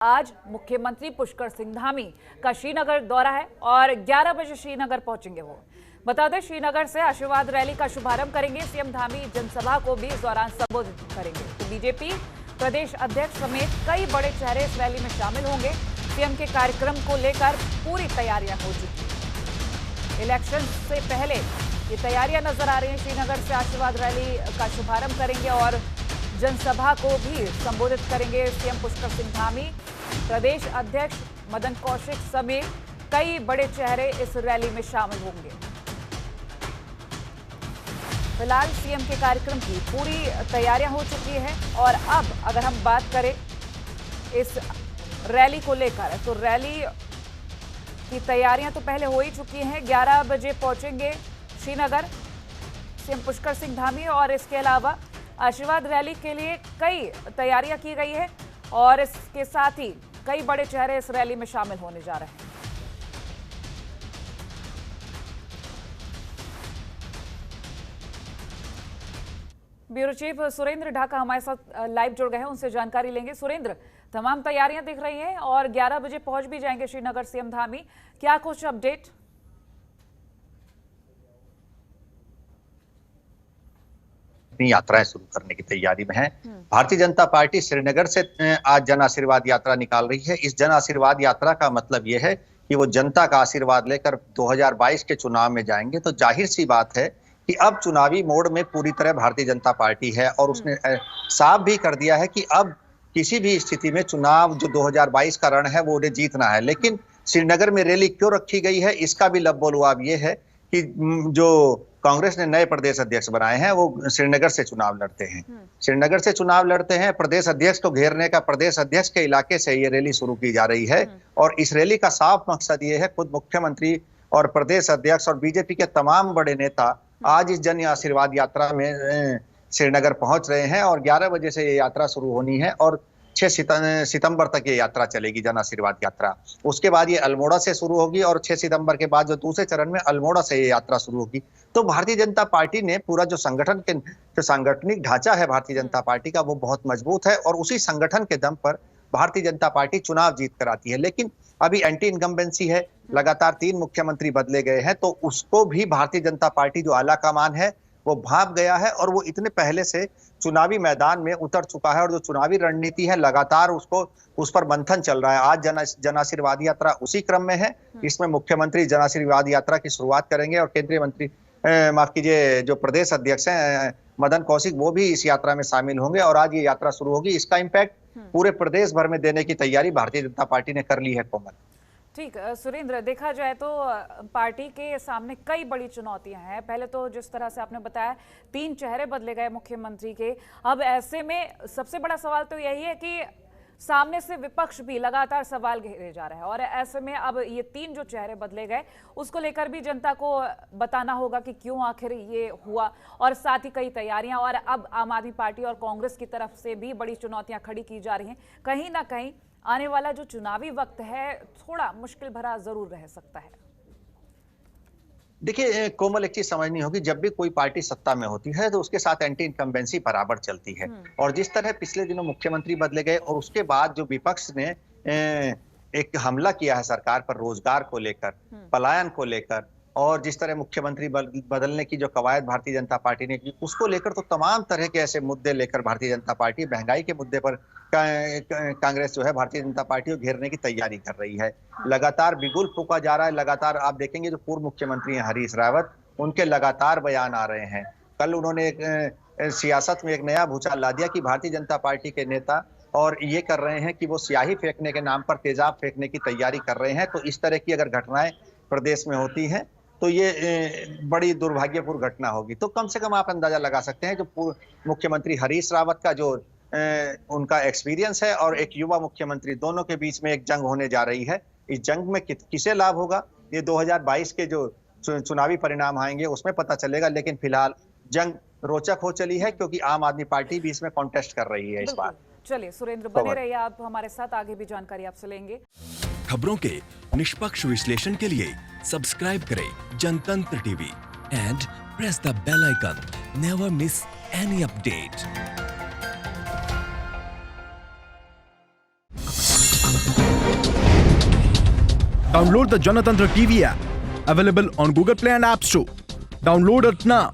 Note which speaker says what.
Speaker 1: आज मुख्यमंत्री पुष्कर सिंह धामी का श्रीनगर दौरा है और 11 बजे श्रीनगर पहुंचेंगे वो। बता दें, श्रीनगर से आशीर्वाद रैली का शुभारंभ करेंगे सीएम धामी। जनसभा को भी इस दौरान संबोधित करेंगे। तो बीजेपी प्रदेश अध्यक्ष समेत कई बड़े चेहरे इस रैली में शामिल होंगे। सीएम के कार्यक्रम को लेकर पूरी तैयारियां हो चुकी हैं। इलेक्शन से पहले ये तैयारियां नजर आ रही हैं। श्रीनगर से आशीर्वाद रैली का शुभारंभ करेंगे और जनसभा को भी संबोधित करेंगे सीएम पुष्कर सिंह धामी। प्रदेश अध्यक्ष मदन कौशिक समेत कई बड़े चेहरे इस रैली में शामिल होंगे। फिलहाल सीएम के कार्यक्रम की पूरी तैयारियां हो चुकी हैं और अब अगर हम बात करें इस रैली को लेकर, तो रैली की तैयारियां तो पहले हो ही चुकी हैं। 11 बजे पहुंचेंगे श्रीनगर सीएम पुष्कर सिंह धामी और इसके अलावा आशीर्वाद रैली के लिए कई तैयारियां की गई है और इसके साथ ही कई बड़े चेहरे इस रैली में शामिल होने जा रहे हैं। ब्यूरो चीफ सुरेंद्र ढाका हमारे साथ लाइव जुड़ गए हैं, उनसे जानकारी लेंगे। सुरेंद्र, तमाम तैयारियां दिख रही हैं और 11 बजे पहुंच भी जाएंगे श्रीनगर सीएम धामी, क्या कुछ अपडेट?
Speaker 2: यात्राएं शुरू करने की तैयारी में है। भारतीय जनता पार्टी श्रीनगर से आज जन आशीर्वाद यात्रा निकाल रही है। इस जन आशीर्वाद यात्रा का मतलब यह है कि वो जनता का आशीर्वाद लेकर 2022 के चुनाव में जाएंगे। तो जाहिर सी बात है कि अब चुनावी मोड में पूरी तरह भारतीय जनता पार्टी है और उसने साफ भी कर दिया है कि अब किसी भी स्थिति में चुनाव जो 2022 का रण है वो उन्हें जीतना है। लेकिन श्रीनगर में रैली क्यों रखी गई है, इसका भी लबोलुआब ये है कि जो कांग्रेस ने नए प्रदेश अध्यक्ष बनाए हैं वो श्रीनगर से चुनाव लड़ते हैं। श्रीनगर से चुनाव लड़ते हैं। प्रदेश अध्यक्ष को घेरने का प्रदेश अध्यक्ष के इलाके से ये रैली शुरू की जा रही है और इस रैली का साफ मकसद ये है, खुद मुख्यमंत्री और प्रदेश अध्यक्ष और बीजेपी के तमाम बड़े नेता आज इस जन आशीर्वाद यात्रा में श्रीनगर पहुंच रहे हैं और 11 बजे से ये यात्रा शुरू होनी है और 6 सितंबर तक ये यात्रा चलेगी, जन आशीर्वाद यात्रा। उसके बाद ये अल्मोड़ा से शुरू होगी और 6 सितंबर के बाद जो दूसरे चरण में अल्मोड़ा से ये यात्रा शुरू होगी। तो भारतीय जनता पार्टी ने पूरा जो सांगठनिक ढांचा है भारतीय जनता पार्टी का वो बहुत मजबूत है और उसी संगठन के दम पर भारतीय जनता पार्टी चुनाव जीत कर आती है। लेकिन अभी एंटी इनकम्बेंसी है, लगातार 3 मुख्यमंत्री बदले गए हैं, तो उसको भी भारतीय जनता पार्टी जो आला कमान है वो भाप गया है और वो इतने पहले से चुनावी मैदान में उतर चुका है और जो चुनावी रणनीति है लगातार उस पर मंथन चल रहा है। आज जन आशीर्वाद यात्रा उसी क्रम में है। इसमें मुख्यमंत्री जन आशीर्वाद यात्रा की शुरुआत करेंगे और केंद्रीय मंत्री माफ कीजिए जो प्रदेश अध्यक्ष हैं मदन कौशिक, वो भी इस यात्रा में शामिल होंगे और आज ये यात्रा शुरू होगी। इसका इम्पैक्ट पूरे प्रदेश भर में देने की तैयारी भारतीय जनता पार्टी ने कर ली है। कोमल,
Speaker 1: ठीक, सुरेंद्र, देखा जाए तो पार्टी के सामने कई बड़ी चुनौतियां हैं। पहले तो जिस तरह से आपने बताया 3 चेहरे बदले गए मुख्यमंत्री के, अब ऐसे में सबसे बड़ा सवाल तो यही है कि सामने से विपक्ष भी लगातार सवाल घेरे जा रहा है और ऐसे में अब ये 3 जो चेहरे बदले गए उसको लेकर भी जनता को बताना होगा कि क्यों आखिर ये हुआ और साथ ही कई तैयारियां और अब आम आदमी पार्टी और कांग्रेस की तरफ से भी बड़ी चुनौतियां खड़ी की जा रही हैं। कहीं ना कहीं आने वाला जो चुनावी वक्त है थोड़ा मुश्किल भरा जरूर रह सकता है।
Speaker 2: देखिए कोमल, एक चीज समझनी होगी, जब भी कोई पार्टी सत्ता में होती है तो उसके साथ एंटी इनकम्बेंसी बराबर चलती है और जिस तरह पिछले दिनों मुख्यमंत्री बदले गए और उसके बाद जो विपक्ष ने एक हमला किया है सरकार पर रोजगार को लेकर, पलायन को लेकर और जिस तरह मुख्यमंत्री बदलने की जो कवायद भारतीय जनता पार्टी ने की उसको लेकर, तो तमाम तरह के ऐसे मुद्दे लेकर भारतीय जनता पार्टी महंगाई के मुद्दे पर कांग्रेस जो है भारतीय जनता पार्टी को घेरने की तैयारी कर रही है। लगातार बिगुल फूंका जा रहा है। लगातार आप देखेंगे जो पूर्व मुख्यमंत्री हैं हरीश रावत, उनके लगातार बयान आ रहे हैं। कल उन्होंने सियासत में एक नया भूचाल ला दिया कि भारतीय जनता पार्टी के नेता और ये कर रहे हैं कि वो स्याही फेंकने के नाम पर तेजाब फेंकने की तैयारी कर रहे हैं। तो इस तरह की अगर घटनाएं प्रदेश में होती हैं तो ये बड़ी दुर्भाग्यपूर्ण घटना होगी। तो कम से कम आप अंदाजा लगा सकते हैं जो पूर्व मुख्यमंत्री हरीश रावत का जो उनका एक्सपीरियंस है और एक युवा मुख्यमंत्री, दोनों के बीच में एक जंग होने जा रही है। इस जंग में किसे लाभ होगा ये 2022 के जो चुनावी परिणाम आएंगे उसमें पता चलेगा। लेकिन फिलहाल जंग रोचक हो चली है क्योंकि आम आदमी पार्टी भी इसमें कॉन्टेस्ट कर रही है इस बार।
Speaker 1: चलिए सुरेंद्र, बने रहिए आप हमारे साथ, आगे भी जानकारी आपसे लेंगे।
Speaker 3: खबरों के निष्पक्ष विश्लेषण के लिए सब्सक्राइब करें Janatantra TV and press the bell icon. Never miss any update.
Speaker 4: Download the Janatantra TV app, available on Google Play and App Store. Download it now.